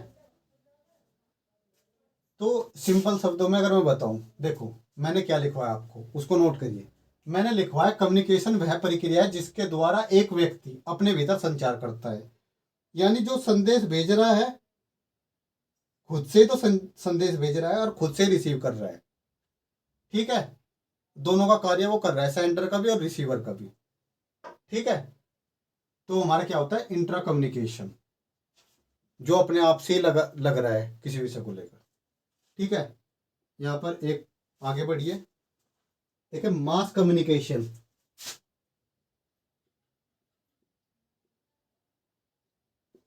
तो सिंपल शब्दों में अगर मैं बताऊं, देखो मैंने क्या लिखवाया आपको, उसको नोट करिए। मैंने लिखवाया कम्युनिकेशन वह प्रक्रिया है जिसके द्वारा एक व्यक्ति अपने भीतर संचार करता है, यानी जो संदेश भेज रहा है खुद से तो संदेश भेज रहा है और खुद से रिसीव कर रहा है। ठीक है, दोनों का कार्य वो कर रहा है, सेंडर का भी और रिसीवर का भी। ठीक है, तो हमारा क्या होता है, इंट्रा कम्युनिकेशन, जो अपने आप से लग रहा है किसी विषय को लेकर। ठीक है, यहाँ पर एक आगे बढ़िए, देखिए मास कम्युनिकेशन।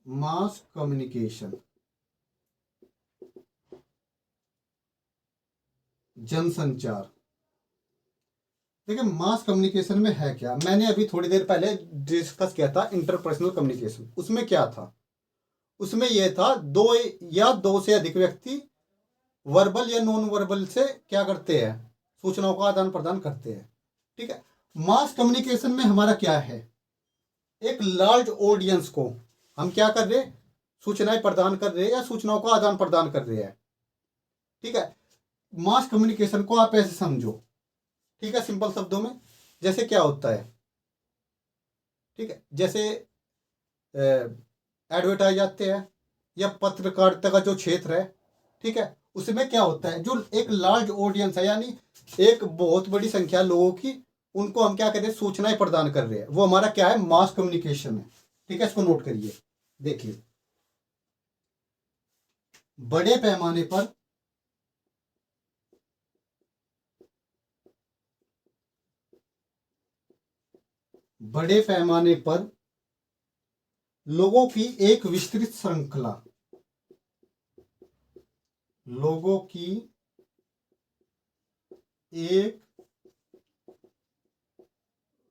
मास कम्युनिकेशन, जनसंचार। देखिए मास कम्युनिकेशन में है क्या, मैंने अभी थोड़ी देर पहले डिस्कस किया था इंटरपर्सनल कम्युनिकेशन। उसमें क्या था, उसमें यह था दो या दो से अधिक व्यक्ति वर्बल या नॉन वर्बल से क्या करते हैं, सूचनाओं का आदान प्रदान करते हैं। ठीक है, मास कम्युनिकेशन में हमारा क्या है, एक लार्ज ऑडियंस को हम क्या कर रहे हैं, सूचनाएं प्रदान कर रहे हैं या सूचनाओं का आदान प्रदान कर रहे हैं। ठीक है, मास कम्युनिकेशन को आप ऐसे समझो, ठीक है, सिंपल शब्दों में, जैसे क्या होता है, ठीक है, जैसे एडवर्टाइज आते हैं या पत्रकारिता का जो क्षेत्र है, ठीक है, उसमें क्या होता है, जो एक लार्ज ऑडियंस है, यानी एक बहुत बड़ी संख्या लोगों की, उनको हम क्या कर रहे हैं, सूचनाएं प्रदान कर रहे हैं, वो हमारा क्या है, मास कम्युनिकेशन है। ठीक है, इसको नोट करिए। देखिए बड़े पैमाने पर बड़े पैमाने पर लोगों की एक विस्तृत श्रृंखला, लोगों की एक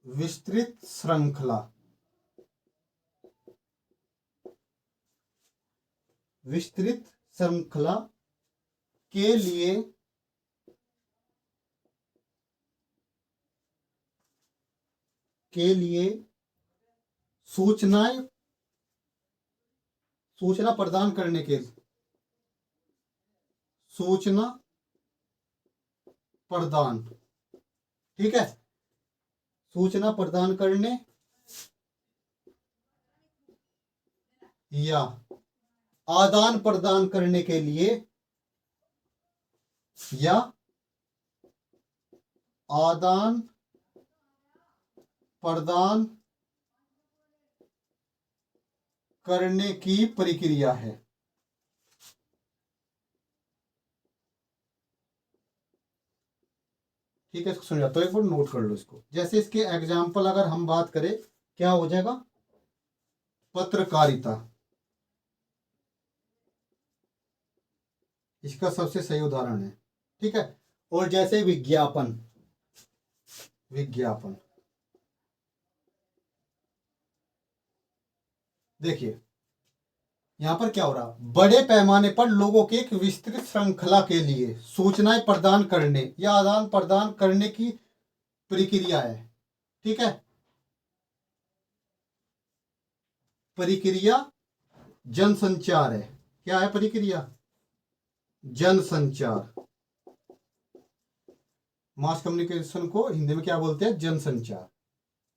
विस्तृत श्रृंखला, विस्तृत श्रृंखला के लिए सूचनाएं सूचना प्रदान करने के सूचना प्रदान, ठीक है, सूचना प्रदान करने या आदान प्रदान करने के लिए या आदान प्रदान करने की प्रक्रिया है। ठीक है, इसको समझाता हूं, एक बार नोट कर लो इसको। जैसे इसके एग्जाम्पल अगर हम बात करें, क्या हो जाएगा, पत्रकारिता, इसका सबसे सही उदाहरण है। ठीक है, और जैसे विज्ञापन, विज्ञापन देखिए यहां पर क्या हो रहा, बड़े पैमाने पर लोगों की एक विस्तृत श्रृंखला के लिए सूचनाएं प्रदान करने या आदान प्रदान करने की प्रक्रिया है। ठीक है, प्रक्रिया जनसंचार है। क्या है प्रक्रिया, जनसंचार। मास कम्युनिकेशन को हिंदी में क्या बोलते हैं, जनसंचार।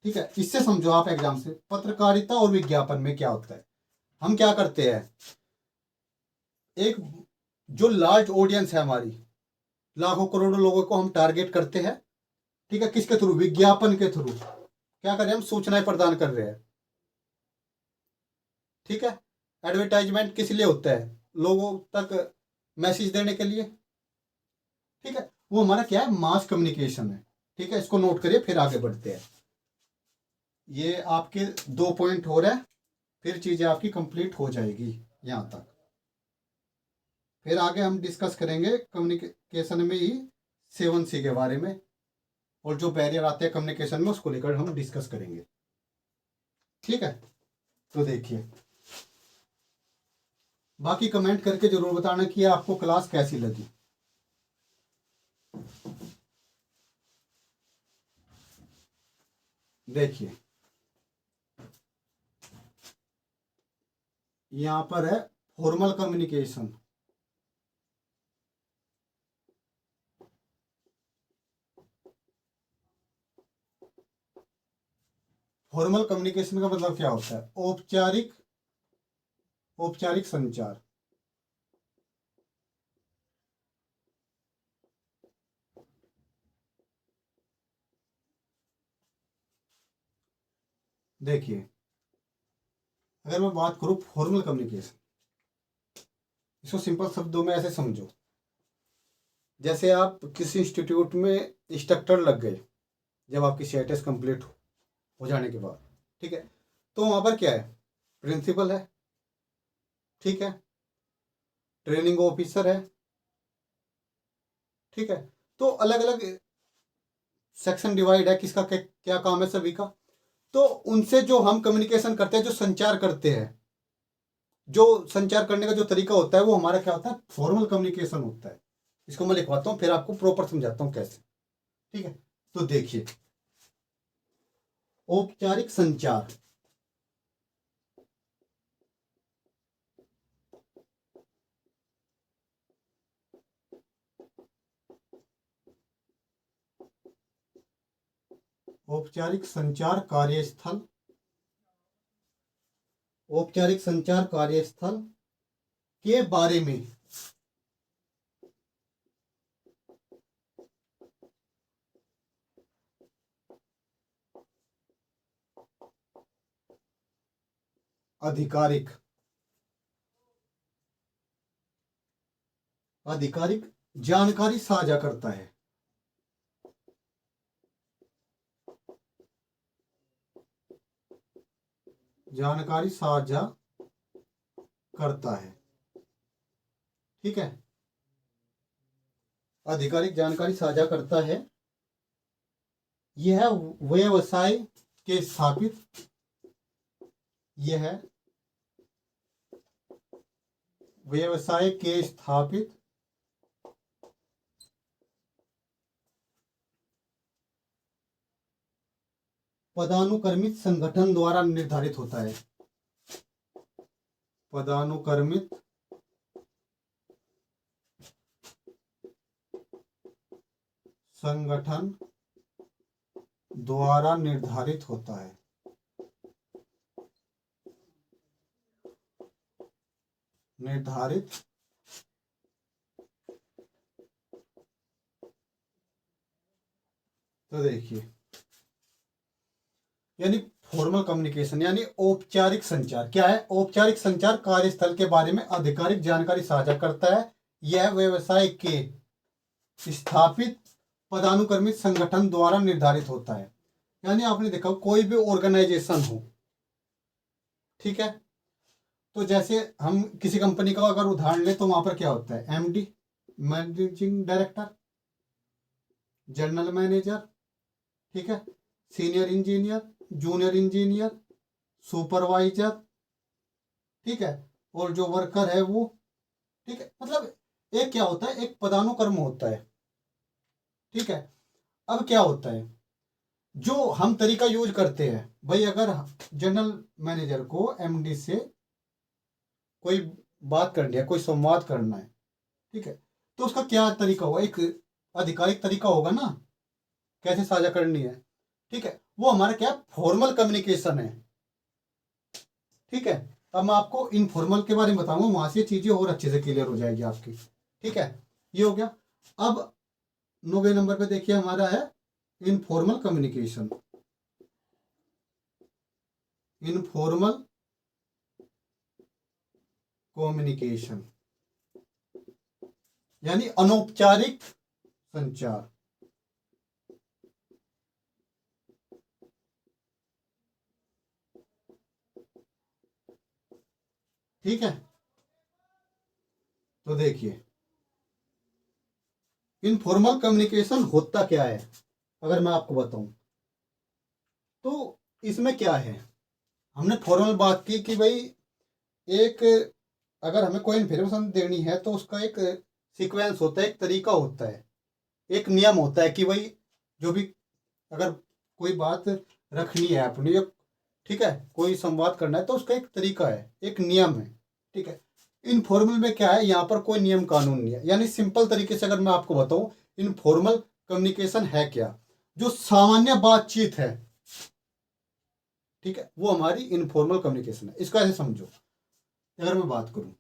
ठीक है, इससे समझो आप एग्जाम से, पत्रकारिता और विज्ञापन में क्या होता है, हम क्या करते हैं, एक जो लार्ज ऑडियंस है हमारी, लाखों करोड़ों लोगों को हम टारगेट करते हैं। ठीक है, किसके थ्रू, विज्ञापन के थ्रू क्या कर रहे हैं, हम सूचनाएं प्रदान कर रहे हैं। ठीक है, एडवर्टाइजमेंट किस लिए होता है, लोगों तक मैसेज देने के लिए। ठीक है, वो हमारा क्या है, मास कम्युनिकेशन है। ठीक है, इसको नोट करिए, फिर आगे बढ़ते हैं। ये आपके 2 पॉइंट हो रहा है, फिर चीजें आपकी कंप्लीट हो जाएगी यहां तक। फिर आगे हम डिस्कस करेंगे कम्युनिकेशन में ही 7C के बारे में, और जो बैरियर आते हैं कम्युनिकेशन में उसको लेकर हम डिस्कस करेंगे। ठीक है, तो देखिए, बाकी कमेंट करके जरूर बताना कि आपको क्लास कैसी लगी। देखिए यहां पर है फॉर्मल कम्युनिकेशन। फॉर्मल कम्युनिकेशन का मतलब क्या होता है, औपचारिक औपचारिक संचार। देखिए, अगर मैं बात करूं फॉर्मल कम्युनिकेशन, इसको सिंपल शब्दों में ऐसे समझो, जैसे आप किसी इंस्टीट्यूट में इंस्ट्रक्टर लग गए, जब आपकी सीआईटीएस कंप्लीट हो जाने के बाद, ठीक है, तो वहाँ पर क्या है, प्रिंसिपल है, ठीक है, ट्रेनिंग ऑफिसर है, ठीक है, तो अलग अलग सेक्शन डिवाइड है, किसका क्या क्या काम है सभी का। तो उनसे जो हम कम्युनिकेशन करते हैं, जो संचार करते हैं, जो संचार करने का जो तरीका होता है, वो हमारा क्या होता है, फॉर्मल कम्युनिकेशन होता है। इसको मैं लिखवाता हूँ, फिर आपको प्रॉपर समझाता हूँ कैसे, ठीक है। तो देखिए, औपचारिक संचार, औपचारिक संचार कार्यस्थल, औपचारिक संचार कार्यस्थल के बारे में आधिकारिक आधिकारिक जानकारी साझा करता है। जानकारी साझा करता है, ठीक है, आधिकारिक जानकारी साझा करता है। यह व्यवसाय के स्थापित, यह व्यवसाय के स्थापित पदानुक्रमित संगठन द्वारा निर्धारित होता है। पदानुक्रमित संगठन द्वारा निर्धारित होता है। निर्धारित तो देखिए, यानी फॉर्मल कम्युनिकेशन यानी औपचारिक संचार क्या है, औपचारिक संचार कार्यस्थल के बारे में आधिकारिक जानकारी साझा करता है। यह व्यवसाय के स्थापित पदानुक्रमित संगठन द्वारा निर्धारित होता है। यानी आपने देखा कोई भी ऑर्गेनाइजेशन हो, ठीक है, तो जैसे हम किसी कंपनी का अगर उदाहरण लें तो वहां पर क्या होता है, MD managing director, general manager, ठीक है, senior engineer, junior engineer, supervisor, ठीक है, और जो वर्कर है वो, ठीक है, मतलब एक क्या होता है, एक पदानुक्रम होता है, ठीक है। अब क्या होता है, जो हम तरीका यूज करते हैं भाई, अगर जनरल मैनेजर को एमडी से कोई बात करनी है, कोई संवाद करना है, ठीक है, तो उसका क्या तरीका होगा, एक आधिकारिक तरीका होगा ना, कैसे साझा करनी है, ठीक है, वो हमारा क्या फॉर्मल कम्युनिकेशन है, ठीक है। अब मैं आपको इनफॉर्मल के बारे में बताऊंगा, वहां से चीजें और अच्छे से क्लियर हो जाएगी आपकी, ठीक है। ये हो गया। अब 9वें नंबर पे देखिए हमारा है इनफॉर्मल कम्युनिकेशन। इनफॉर्मल कम्युनिकेशन यानी अनौपचारिक संचार, ठीक है। तो देखिए, इनफॉर्मल कम्युनिकेशन होता क्या है, अगर मैं आपको बताऊं तो इसमें क्या है, हमने फॉर्मल बात की कि भाई एक, अगर हमें कोई इन्फॉर्मेशन देनी है तो उसका एक सीक्वेंस होता है, एक तरीका होता है, एक नियम होता है कि भाई जो भी, अगर कोई बात रखनी है अपनी, ठीक है, कोई संवाद करना है तो उसका एक तरीका है, एक नियम है, ठीक है। इनफॉर्मल में क्या है, यहाँ पर कोई नियम कानून नहीं है। यानी सिंपल तरीके से अगर मैं आपको बताऊं, इनफॉर्मल कम्युनिकेशन है क्या, जो सामान्य बातचीत है, ठीक है, वो हमारी इनफॉर्मल कम्युनिकेशन है। इसको ऐसे समझो, अगर मैं बात करूं,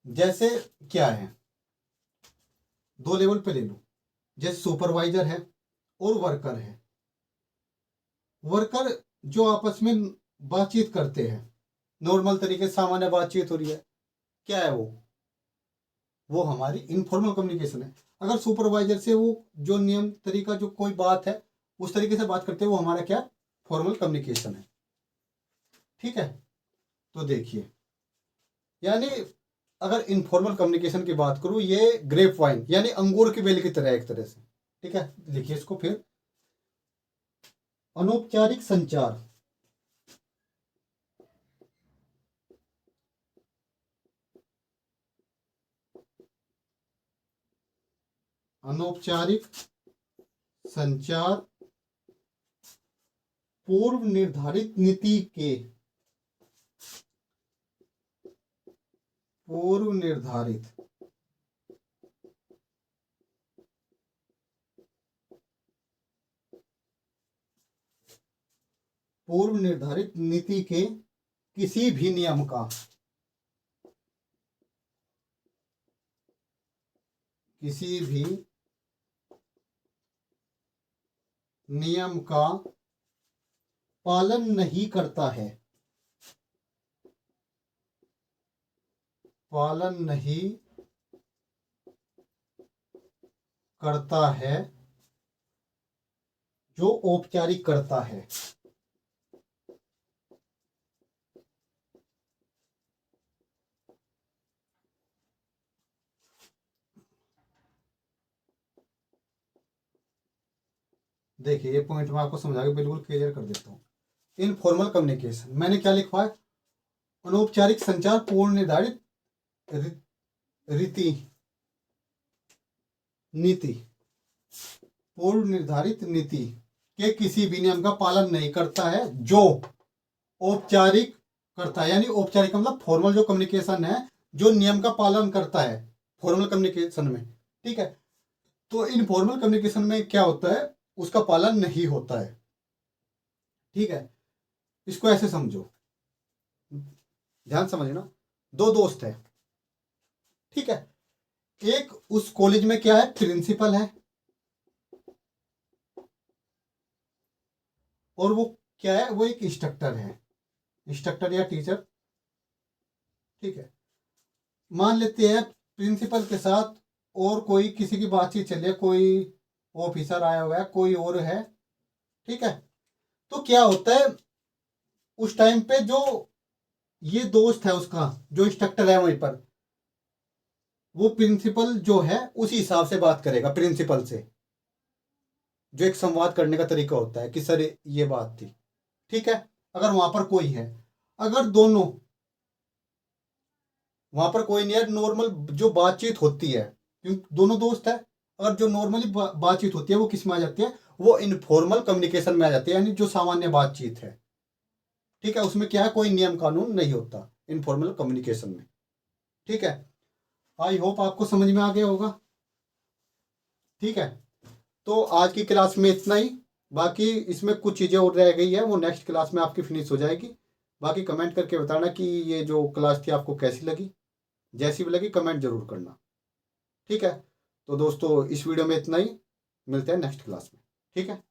जैसे क्या है, दो लेवल पे ले लो, जैसे सुपरवाइजर है और वर्कर है। वर्कर जो आपस में बातचीत करते हैं, नॉर्मल तरीके से सामान्य बातचीत हो रही है, क्या है वो हमारी इनफॉर्मल कम्युनिकेशन है। अगर सुपरवाइजर से वो जो नियम तरीका जो कोई बात है उस तरीके से बात करते हैं, वो हमारा क्या, फॉर्मल कम्युनिकेशन है। ठीक है, तो देखिए, यानी अगर इनफॉर्मल कम्युनिकेशन की बात करूं, ये ग्रेप वाइन यानी अंगूर की बेल की तरह एक तरह से। ठीक है, लिखिए इसको फिर, अनौपचारिक संचार। अनौपचारिक संचार पूर्व निर्धारित नीति के पूर्व निर्धारित नीति के किसी भी नियम का पालन नहीं करता है, जो औपचारिक करता है। देखिए, ये पॉइंट मैं आपको समझा के बिल्कुल क्लियर कर देता हूँ। इनफॉर्मल कम्युनिकेशन मैंने क्या लिखा है, अनौपचारिक संचार पूर्व निर्धारित रीति नीति पूर्व निर्धारित नीति के किसी भी नियम का पालन नहीं करता है, जो औपचारिक करता है। यानी औपचारिक मतलब फॉर्मल जो कम्युनिकेशन है, जो नियम का पालन करता है फॉर्मल कम्युनिकेशन में। ठीक है, तो इनफॉर्मल कम्युनिकेशन में क्या होता है, उसका पालन नहीं होता है। ठीक है, इसको ऐसे समझो, ध्यान समझना। दो दोस्त है, ठीक है, एक उस कॉलेज में क्या है, प्रिंसिपल है, और वो क्या है, वो एक इंस्ट्रक्टर है, इंस्ट्रक्टर या टीचर। ठीक है, मान लेते हैं प्रिंसिपल के साथ और कोई किसी की बातचीत चल रही है, कोई ऑफिसर आया हुआ है, कोई और है। ठीक है, तो क्या होता है उस टाइम पे, जो ये दोस्त है उसका, जो इंस्ट्रक्टर है वहीं पर, वो प्रिंसिपल जो है उसी हिसाब से बात करेगा प्रिंसिपल से, जो एक संवाद करने का तरीका होता है कि सर ये बात थी। ठीक है, अगर वहां पर कोई है, अगर वहां पर कोई नहीं है, नॉर्मल जो बातचीत होती है, क्योंकि दोनों दोस्त है, अगर जो नॉर्मली बातचीत होती है वो किस में आ जाती है, वो इनफॉर्मल कम्युनिकेशन में आ जाती है, यानी जो सामान्य बातचीत है। ठीक है, उसमें क्या है, कोई नियम कानून नहीं होता इनफॉर्मल कम्युनिकेशन में। ठीक है, आई होप आपको समझ में आ गया होगा। ठीक है, तो आज की क्लास में इतना ही। बाकी इसमें कुछ चीज़ें और रह गई है, वो नेक्स्ट क्लास में आपकी फिनिश हो जाएगी। बाकी कमेंट करके बताना कि ये जो क्लास थी आपको कैसी लगी। जैसी भी लगी कमेंट जरूर करना। ठीक है, तो दोस्तों इस वीडियो में इतना ही, मिलते हैं नेक्स्ट क्लास में। ठीक है।